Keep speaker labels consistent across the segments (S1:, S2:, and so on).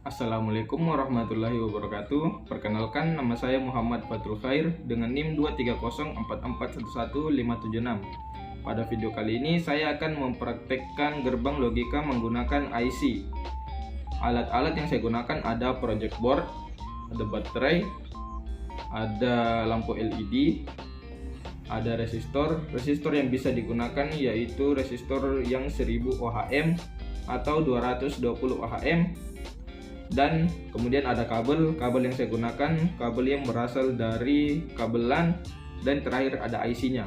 S1: Assalamualaikum warahmatullahi wabarakatuh. Perkenalkan, nama saya Muhammad Fathul Khair dengan NIM 23044111576. Pada video kali ini saya akan mempraktekkan gerbang logika menggunakan IC. Alat-alat yang saya gunakan ada project board, ada baterai, ada lampu LED, ada resistor. Resistor yang bisa digunakan yaitu resistor yang 1000 ohm atau 220 ohm. Dan kemudian ada kabel yang saya gunakan, kabel yang berasal dari kabel LAN, dan terakhir ada IC-nya.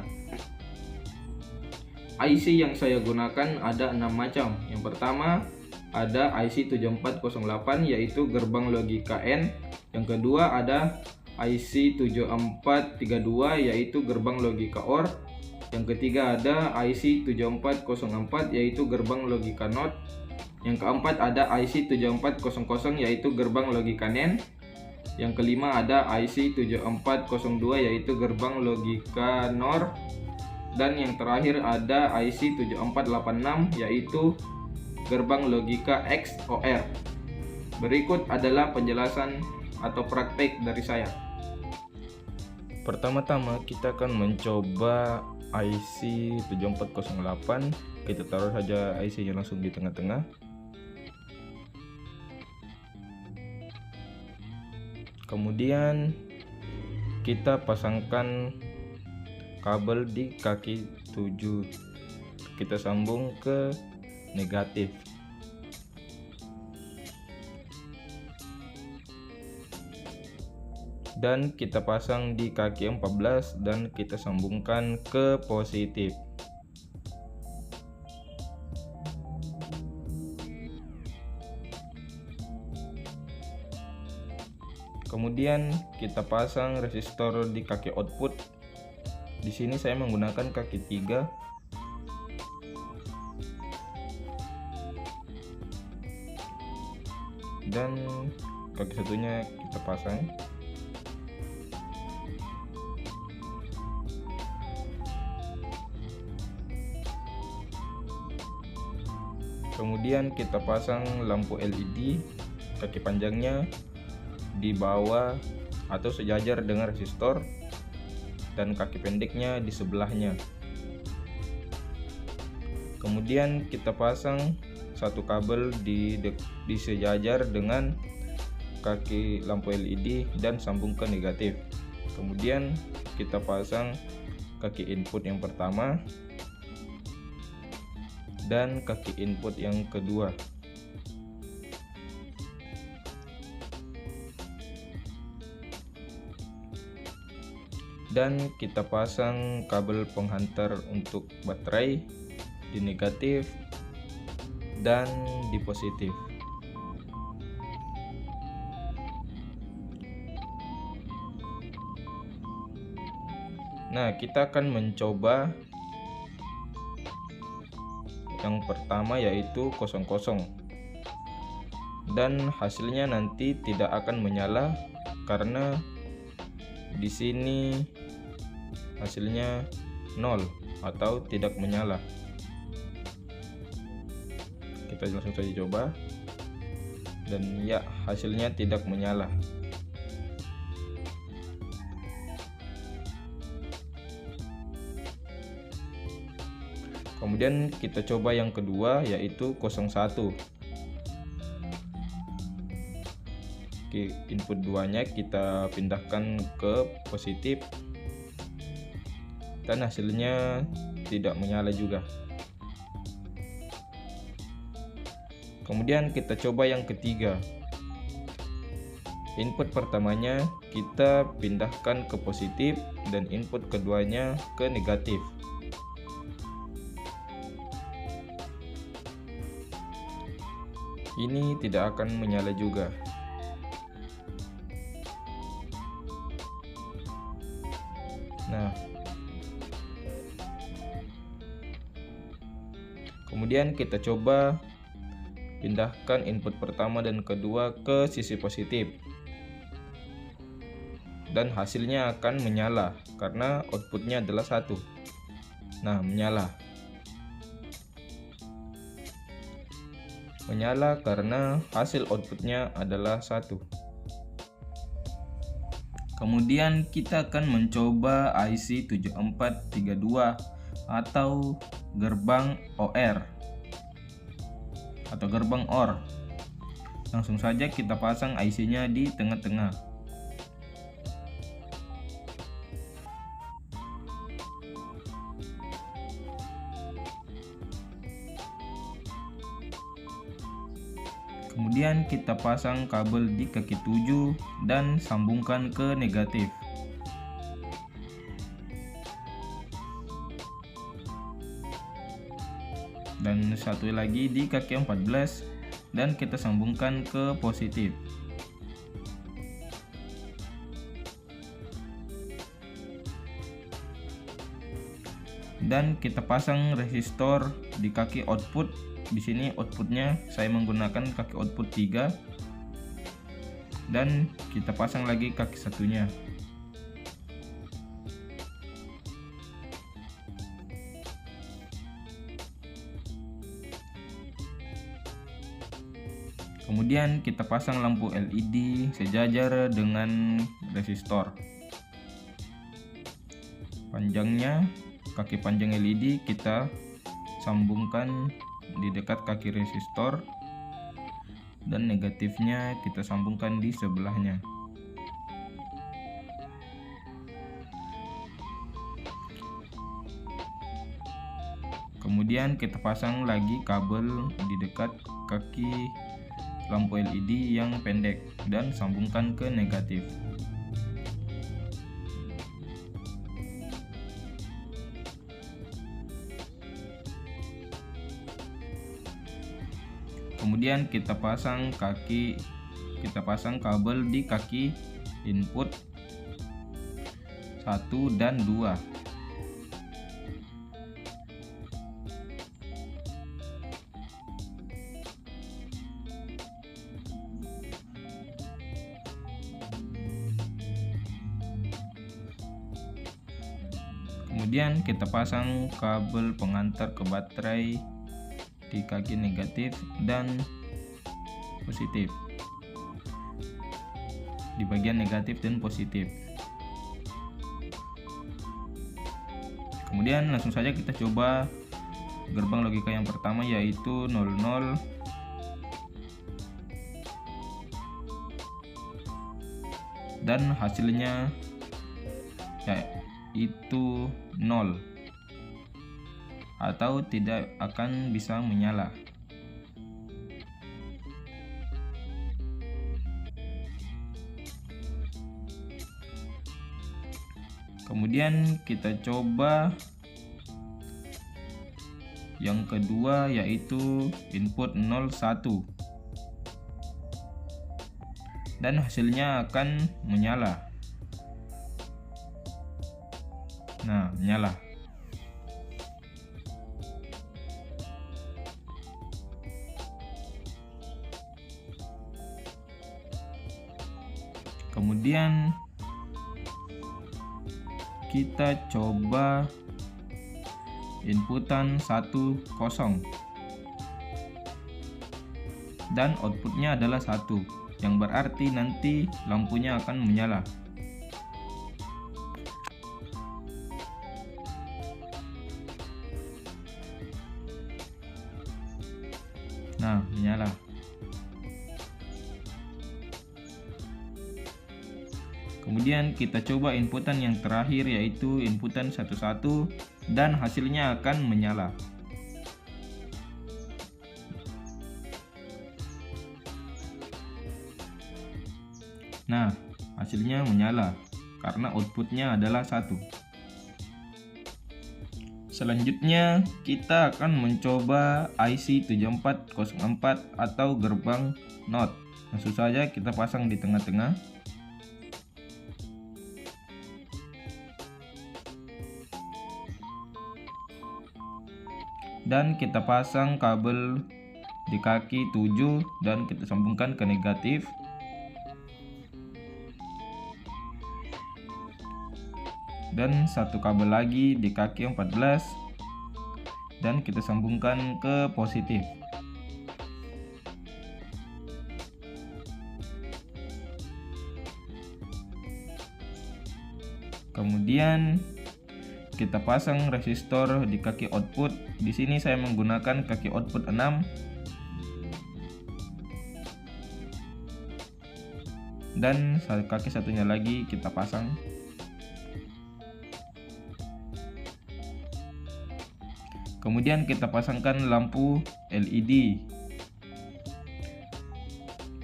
S1: IC yang saya gunakan ada 6 macam. Yang pertama ada IC 7408 yaitu gerbang logika N. Yang kedua ada IC 7432 yaitu gerbang logika OR. Yang ketiga ada IC 7404 yaitu gerbang logika NOT. Yang keempat ada IC 7400 yaitu gerbang logika NAND. Yang kelima ada IC 7402 yaitu gerbang logika NOR. Dan yang terakhir ada IC 7486 yaitu gerbang logika XOR. Berikut adalah penjelasan atau praktek dari saya. Pertama-tama kita akan mencoba IC 7408. Kita taruh saja IC-nya langsung di tengah-tengah. Kemudian kita pasangkan kabel di kaki 7. Kita sambung ke negatif. Dan kita pasang di kaki 14 dan kita sambungkan ke positif. Kemudian kita pasang resistor di kaki output. Di sini saya menggunakan kaki 3. Dan kaki satunya kita pasang. Kemudian kita pasang lampu LED kaki panjangnya di bawah atau sejajar dengan resistor dan kaki pendeknya di sebelahnya. Kemudian kita pasang satu kabel di sejajar dengan kaki lampu LED dan sambung ke negatif. Kemudian kita pasang kaki input yang pertama dan kaki input yang kedua. Dan kita pasang kabel penghantar untuk baterai di negatif dan di positif. Nah, kita akan mencoba yang pertama yaitu 00. Dan hasilnya nanti tidak akan menyala karena di sini hasilnya 0 atau tidak menyala. Kita langsung saja coba, dan ya, hasilnya tidak menyala. Kemudian kita coba yang kedua yaitu 01. Input 2-nya kita pindahkan ke positif dan hasilnya tidak menyala juga. Kemudian kita coba yang ketiga. Input pertamanya kita pindahkan ke positif dan input keduanya ke negatif. Ini tidak akan menyala juga. Nah, kemudian kita coba pindahkan input pertama dan kedua ke sisi positif, dan hasilnya akan menyala karena outputnya adalah 1. Nah, menyala. menyala karena hasil outputnya adalah 1. Kemudian kita akan mencoba IC 7432 atau gerbang OR atau gerbang OR. Langsung saja kita pasang IC-nya di tengah-tengah. Kemudian kita pasang kabel di kaki 7 dan sambungkan ke negatif. Dan satu lagi di kaki 14 dan kita sambungkan ke positif. Dan kita pasang resistor di kaki output. Di sini outputnya saya menggunakan kaki output 3 dan kita pasang lagi kaki satunya. Kemudian kita pasang lampu LED sejajar dengan resistor. Panjangnya, kaki panjang LED kita sambungkan di dekat kaki resistor dan negatifnya kita sambungkan di sebelahnya. Kemudian kita pasang lagi kabel di dekat kaki lampu LED yang pendek dan sambungkan ke negatif. Kemudian kita pasang kabel di kaki input 1 dan 2. Kemudian kita pasang kabel pengantar ke baterai di kaki negatif dan positif, di bagian negatif dan positif. Kemudian langsung saja kita coba gerbang logika yang pertama, yaitu 00 dan hasilnya yaitu 0 atau tidak akan bisa menyala. Kemudian kita coba yang kedua, yaitu input 01 dan hasilnya akan menyala. Nah, menyala. Kemudian kita coba inputan 10 dan outputnya adalah 1, yang berarti nanti lampunya akan menyala. Nah, menyala. Kemudian kita coba inputan yang terakhir, yaitu inputan 11 dan hasilnya akan menyala. Nah, hasilnya menyala karena outputnya adalah 1. Selanjutnya kita akan mencoba IC 7404 atau gerbang NOT. Langsung saja kita pasang di tengah-tengah. Dan kita pasang kabel di kaki 7 dan kita sambungkan ke negatif. Dan satu kabel lagi di kaki 14 dan kita sambungkan ke positif. Kemudian kita pasang resistor di kaki output. Di sini saya menggunakan kaki output 6 dan kaki satunya lagi kita pasang. Kemudian kita pasangkan lampu LED.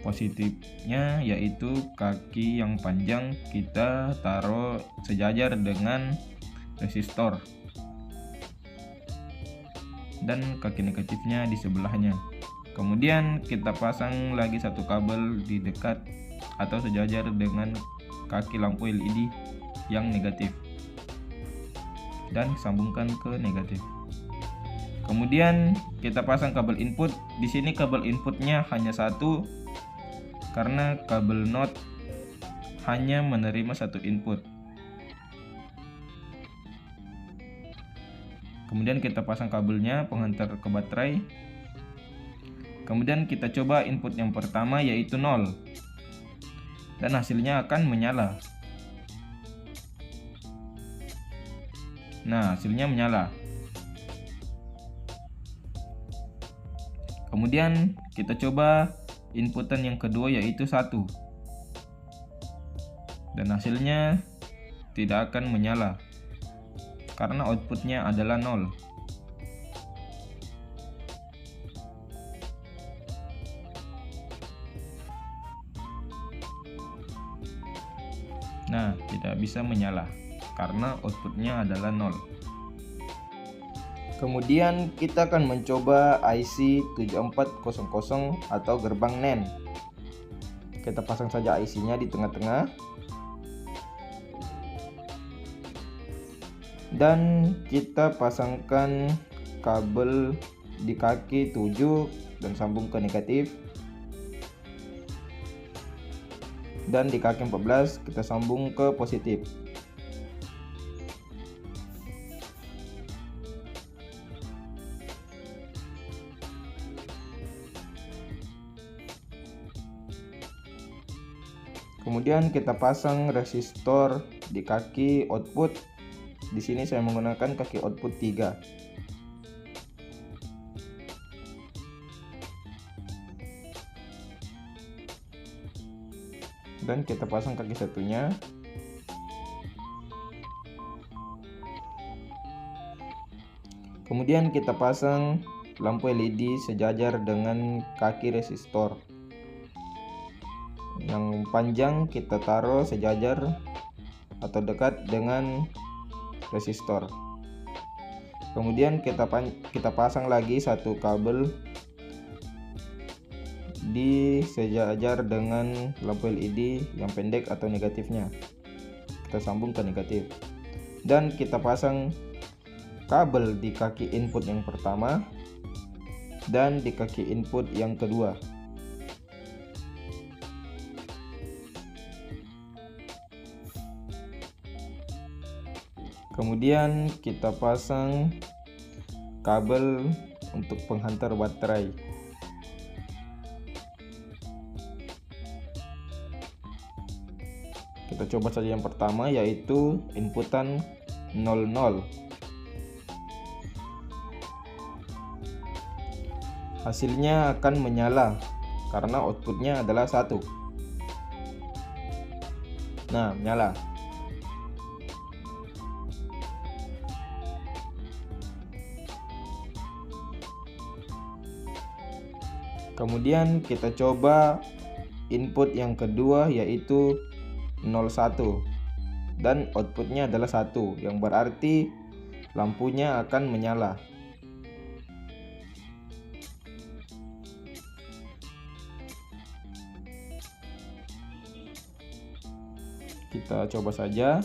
S1: Positifnya yaitu kaki yang panjang kita taruh sejajar dengan resistor dan kaki negatifnya di sebelahnya. Kemudian kita pasang lagi satu kabel di dekat atau sejajar dengan kaki lampu LED yang negatif dan sambungkan ke negatif. Kemudian kita pasang kabel input. Di sini kabel inputnya hanya satu karena kabel NOT hanya menerima satu input. Kemudian kita pasang kabelnya penghantar ke baterai. Kemudian kita coba input yang pertama yaitu 0 dan hasilnya akan menyala. Nah, hasilnya menyala. Kemudian kita coba inputan yang kedua yaitu 1 dan hasilnya tidak akan menyala karena outputnya adalah 0. Nah, tidak bisa menyala karena outputnya adalah 0. Kemudian kita akan mencoba IC 7400 atau gerbang NAND. Kita pasang saja IC-nya di tengah-tengah. Dan kita pasangkan kabel di kaki 7 dan sambung ke negatif. Dan di kaki 14 kita sambung ke positif. Kemudian kita pasang resistor di kaki output. Di sini saya menggunakan kaki output 3. Dan kita pasang kaki satunya. Kemudian kita pasang lampu LED sejajar dengan kaki resistor. Yang panjang kita taruh sejajar atau dekat dengan resistor. Kemudian kita pasang lagi satu kabel di sejajar dengan lampu LED yang pendek atau negatifnya. Kita sambung ke negatif. Dan kita pasang kabel di kaki input yang pertama dan di kaki input yang kedua. Kemudian kita pasang kabel untuk penghantar baterai. Kita coba saja yang pertama yaitu inputan 00. Hasilnya akan menyala karena outputnya adalah 1. Nah, menyala. Kemudian kita coba input yang kedua yaitu 01 dan outputnya adalah 1, yang berarti lampunya akan menyala. Kita coba saja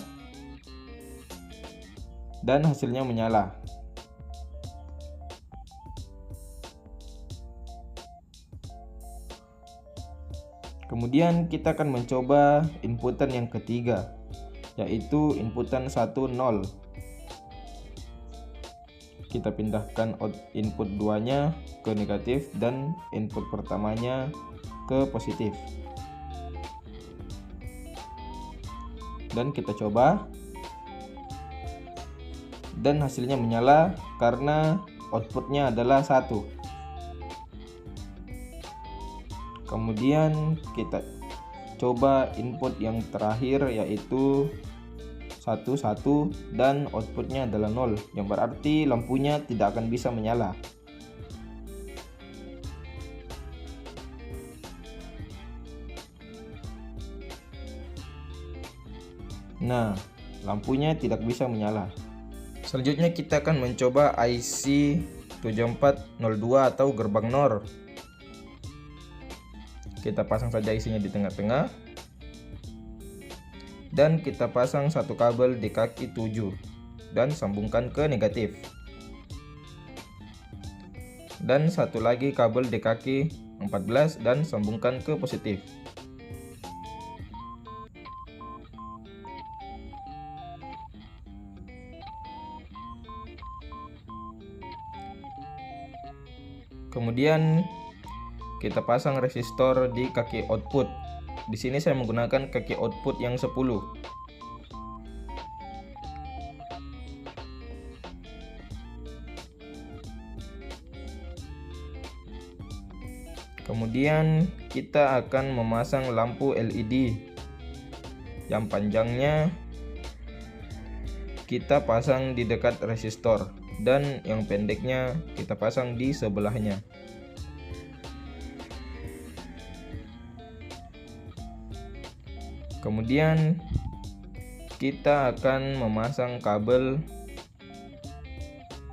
S1: dan hasilnya menyala. Kemudian kita akan mencoba inputan yang ketiga yaitu inputan 10. Kita pindahkan input 2-nya ke negatif dan input pertamanya ke positif. Dan kita coba dan hasilnya menyala karena outputnya adalah 1. Kemudian kita coba input yang terakhir yaitu 1 1 dan outputnya adalah 0, yang berarti lampunya tidak akan bisa menyala. Nah, lampunya tidak bisa menyala. Selanjutnya kita akan mencoba IC 7402 atau gerbang NOR. Kita pasang saja IC-nya di tengah-tengah dan kita pasang satu kabel di kaki 7 dan sambungkan ke negatif, dan satu lagi kabel di kaki 14 dan sambungkan ke positif. Kemudian kita pasang resistor di kaki output. Di sini saya menggunakan kaki output yang 10. Kemudian kita akan memasang lampu LED yang panjangnya kita pasang di dekat resistor dan yang pendeknya kita pasang di sebelahnya. Kemudian kita akan memasang kabel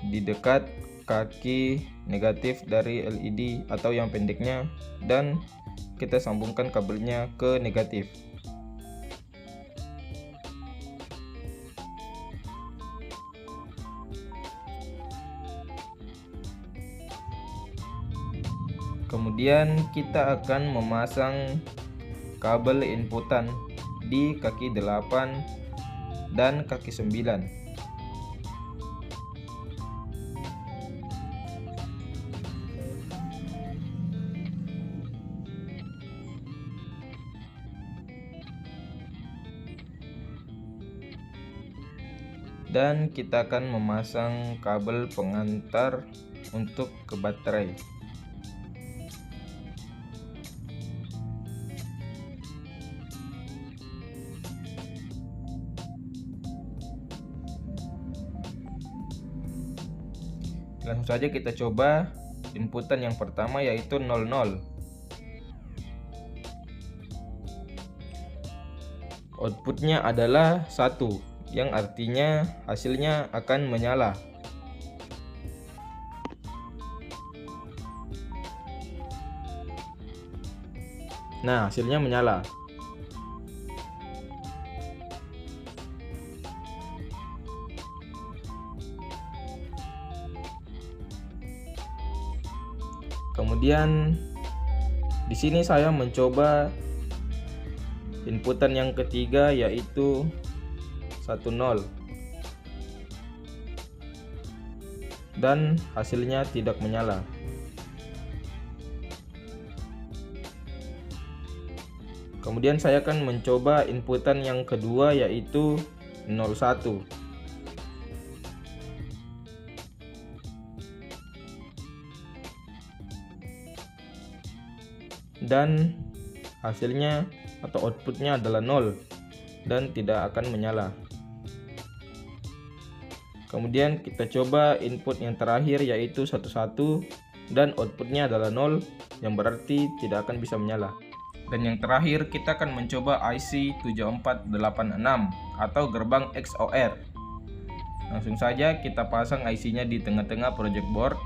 S1: di dekat kaki negatif dari LED atau yang pendeknya dan kita sambungkan kabelnya ke negatif. Kemudian kita akan memasang kabel inputan di kaki 8 dan kaki 9. Dan kita akan memasang kabel pengantar untuk ke baterai. Langsung saja kita coba inputan yang pertama yaitu 00. Outputnya adalah 1, yang artinya hasilnya akan menyala. Nah, hasilnya menyala. Kemudian di sini saya mencoba inputan yang ketiga yaitu 10 dan hasilnya tidak menyala. Kemudian saya akan mencoba inputan yang kedua yaitu 01. Dan hasilnya atau outputnya adalah 0 dan tidak akan menyala. Kemudian kita coba input yang terakhir yaitu 11 dan outputnya adalah 0, yang berarti tidak akan bisa menyala. Dan yang terakhir kita akan mencoba IC 7486 atau gerbang XOR. Langsung saja kita pasang IC-nya di tengah-tengah project board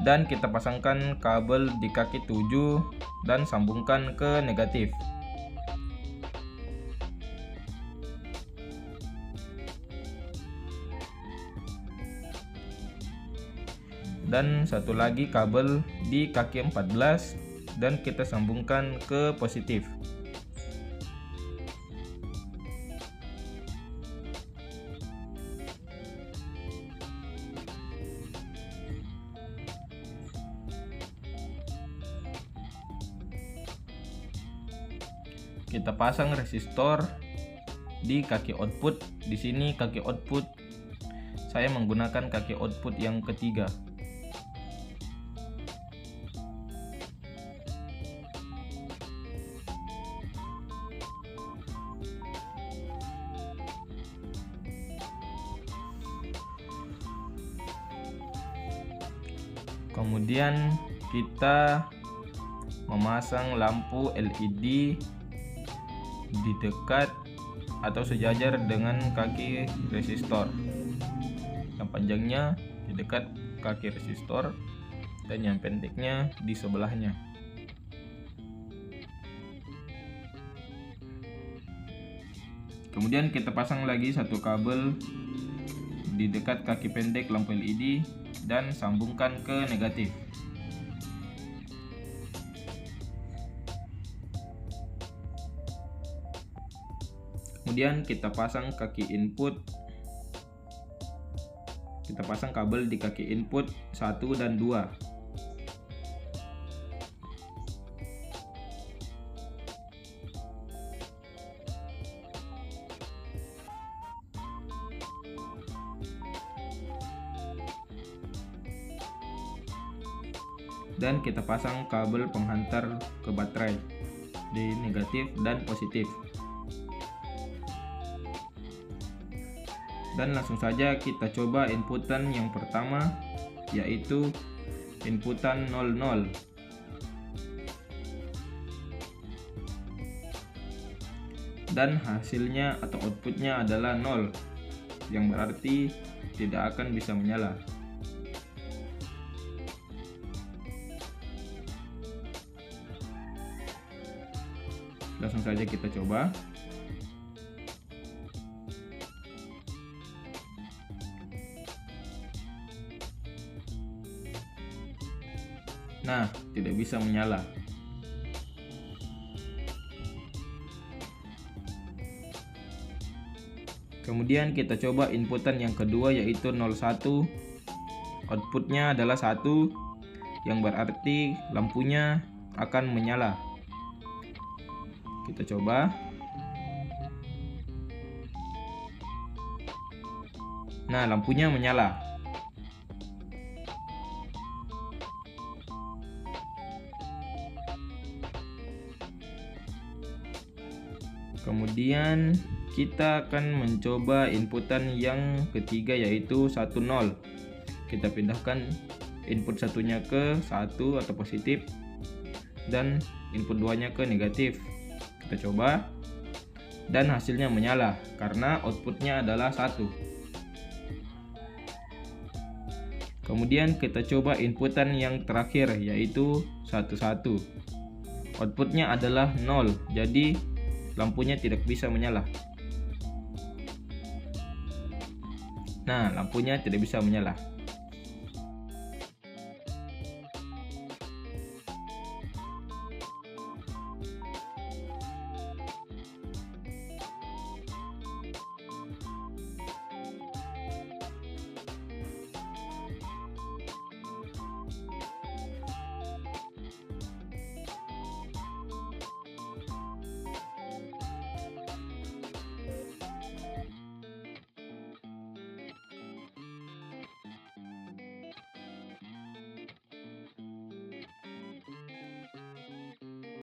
S1: dan kita pasangkan kabel di kaki 7 dan sambungkan ke negatif. Dan satu lagi kabel di kaki 14 dan kita sambungkan ke positif. Kita pasang resistor di kaki output. Di sini kaki output saya menggunakan kaki output yang ketiga. Kemudian kita memasang lampu LED di dekat atau sejajar dengan kaki resistor yang panjangnya di dekat kaki resistor dan yang pendeknya di sebelahnya. Kemudian kita pasang lagi satu kabel di dekat kaki pendek lampu LED dan sambungkan ke negatif. Kemudian kita pasang kaki input. Kita pasang kabel di kaki input 1 dan 2. Dan kita pasang kabel penghantar ke baterai di negatif dan positif. Dan langsung saja kita coba inputan yang pertama, yaitu inputan 00. Dan hasilnya atau outputnya adalah 0, yang berarti tidak akan bisa menyala. Langsung saja kita coba. Nah, tidak bisa menyala. Kemudian kita coba inputan yang kedua, yaitu 01. Outputnya adalah 1, yang berarti lampunya akan menyala. Kita coba. Nah, lampunya menyala. Kemudian kita akan mencoba inputan yang ketiga, yaitu 10. Kita pindahkan input satunya ke 1 atau positif dan input 2-nya ke negatif. Kita coba, dan hasilnya menyala karena outputnya adalah 1. Kemudian kita coba inputan yang terakhir, yaitu 11. Outputnya adalah 0, jadi lampunya tidak bisa menyala. Nah, lampunya tidak bisa menyala.